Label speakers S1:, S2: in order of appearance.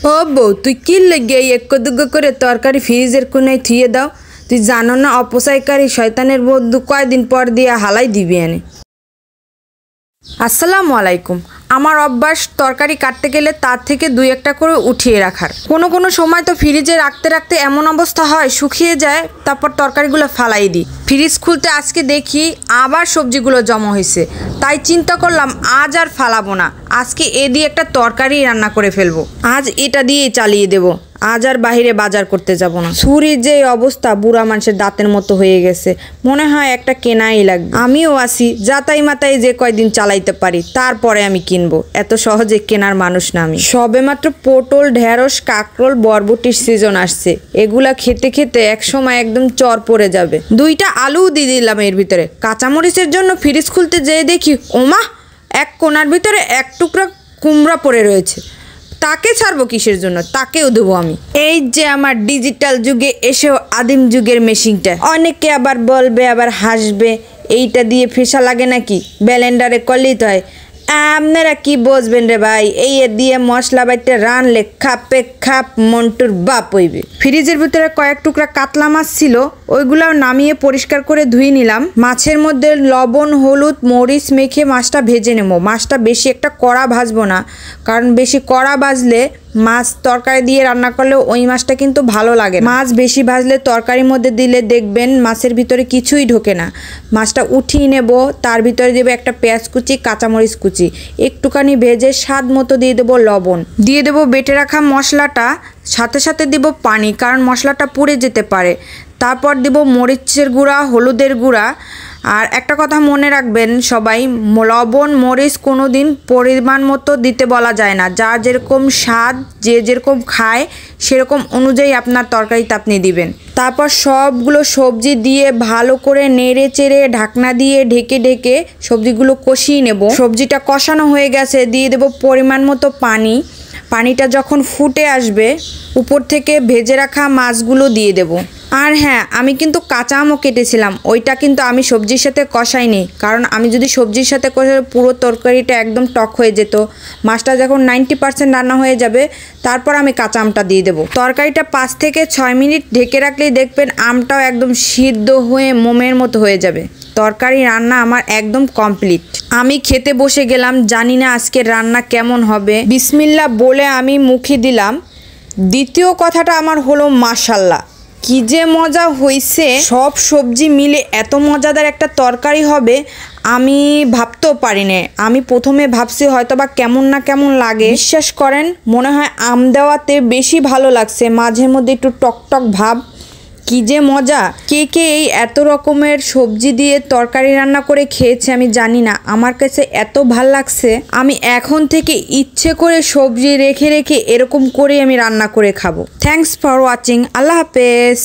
S1: ও বউ, তুই কি লেগে এক দুগ্গ করে তরকারি ফ্রিজের কোনায় থুয়ে দাও? তুই জানো না অপচয়কারী শয়তানের বন্ধু কয়দিন পর দিয়ে হালাই দিবি এনে। আসসালামু আলাইকুম। আমার অভ্যাস তরকারি কাটতে গেলে তার থেকে দুই একটা করে উঠিয়ে রাখার। কোনো সময় তো ফ্রিজে রাখতে রাখতে এমন অবস্থা হয় শুকিয়ে যায়, তারপর তরকারিগুলো ফালাই দিই। ফ্রিজ খুলতে আজকে দেখি আবার সবজিগুলো জমা হয়েছে, তাই চিন্তা করলাম আজ আর ফালাবো না, আজকে এ দিয়ে একটা তরকারি রান্না করে ফেলবো। আজ এটা দিয়েই চালিয়ে দেবো, আজ আর বাহিরে বাজার করতে যাব না। ছুরির যে অবস্থা বুড়া মানুষের দাঁতের মতো হয়ে গেছে, মনে হয় একটা কেনাই লাগবে। আমিও আসি যাতাই মাতাই যে কয়দিন চালাইতে পারি, তারপরে আমি কিনবো। এত সহজে কেনার মানুষ না আমি। সবে মাত্র পটল, ঢেঁড়স, কাঁকরোল, বরবটির সিজন আসছে, এগুলা খেতে খেতে একসময় একদম চর পড়ে যাবে। দুইটা আলুও দিয়ে দিলাম এর ভিতরে। কাঁচামরিচের জন্য ফ্রিজ খুলতে যেয়ে দেখি ওমা, এক কোনার ভিতরে এক টুকরা কুমড়া পড়ে রয়েছে। তাকে ছাড়বো কিসের জন্য, তাকেও দেবো আমি। এই যে আমার ডিজিটাল যুগে এসেও আদিম যুগের মেশিনটা। অনেকে আবার বলবে, আবার হাসবে, এইটা দিয়ে ফেসা লাগে নাকি, ব্লেন্ডারে করলেই তো হয়। আপনারা কি বুঝবেন রে ভাই, এই দিয়ে মশলা বাইতে রানলে খাপে খাপ মন্টুর বাপ হইবে। ফ্রিজের ভিতরে কয়েক টুকরা কাতলা মাছ ছিল, ওইগুলাও নামিয়ে পরিষ্কার করে ধুয়ে নিলাম। মাছের মধ্যে লবণ, হলুদ, মরিচ মেখে মাছটা ভেজে নেব। মাছটা বেশি একটা কড়া ভাজবো না, কারণ বেশি কড়া ভাজলে মাছ তরকারি দিয়ে রান্না করলে ওই মাছটা কিন্তু ভালো লাগে। মাছ বেশি ভাজলে তরকারির মধ্যে দিলে দেখবেন মাছের ভিতরে কিছুই ঢোকে না। মাছটা উঠিয়ে নেব, তার ভিতরে দেবো একটা পেঁয়াজ কুচি, কাঁচামরিচ কুচি, একটুখানি ভেজে স্বাদ মতো দিয়ে দেবো লবণ, দিয়ে দেবো বেটে রাখা মশলাটা, সাথে সাথে দেব পানি, কারণ মশলাটা পুড়ে যেতে পারে। তারপর দেব মরিচের গুঁড়া, হলুদের গুঁড়া। আর একটা কথা মনে রাখবেন সবাই, লবণ মরিচ কোনো দিন পরিমাণ মতো দিতে বলা যায় না। যার যেরকম স্বাদ, যে যেরকম খায় সেরকম অনুযায়ী আপনার তরকারিতে আপনি দিবেন। তারপর সবগুলো সবজি দিয়ে ভালো করে নেড়ে চেড়ে ঢাকনা দিয়ে ঢেকে ঢেকে সবজিগুলো কষিয়ে নেব। সবজিটা কষানো হয়ে গেছে, দিয়ে দেব পরিমাণ মতো পানি। পানিটা যখন ফুটে আসবে, উপর থেকে ভেজে রাখা মাছগুলো দিয়ে দেব। আর হ্যাঁ, আমি কিন্তু কাঁচা আমও কেটেছিলাম, ওইটা কিন্তু আমি সবজির সাথে কষাইনি, কারণ আমি যদি সবজির সাথে কষাই পুরো তরকারিটা একদম টক হয়ে যেত। মাছটা যখন 90% রান্না হয়ে যাবে, তারপর আমি কাঁচা আমটা দিয়ে দেবো। তরকারিটা 5 থেকে 6 মিনিট ঢেকে রাখলেই দেখবেন আমটাও একদম সিদ্ধ হয়ে মোমের মতো হয়ে যাবে। তরকারি রান্না আমার একদম কমপ্লিট। আমি খেতে বসে গেলাম, জানি না আজকের রান্না কেমন হবে। বিসমিল্লাহ বলে আমি মুখে দিলাম। দ্বিতীয় কথাটা আমার হলো মাশাল্লাহ, কি যে মজা হয়েছে। সব সবজি মিলে এত মজাদার একটা তরকারি হবে আমি ভাবতেও পারিনি। আমি প্রথমে ভাবছি হয়তো বা কেমন না কেমন লাগে। বিশ্বাস করেন, মনে হয় আম দেওয়াতে বেশি ভালো লাগছে, মাঝে মধ্যে একটু টকটক ভাব। কি যে মজা। কে কে এই এত রকমের সবজি দিয়ে তরকারি রান্না করে খেয়েছে আমি জানি না, আমার কাছে এত ভাল লাগছে। আমি এখন থেকে ইচ্ছে করে সবজি রেখে রেখে এরকম করে আমি রান্না করে খাবো। Thanks for watching. আল্লাহ হাফেজ।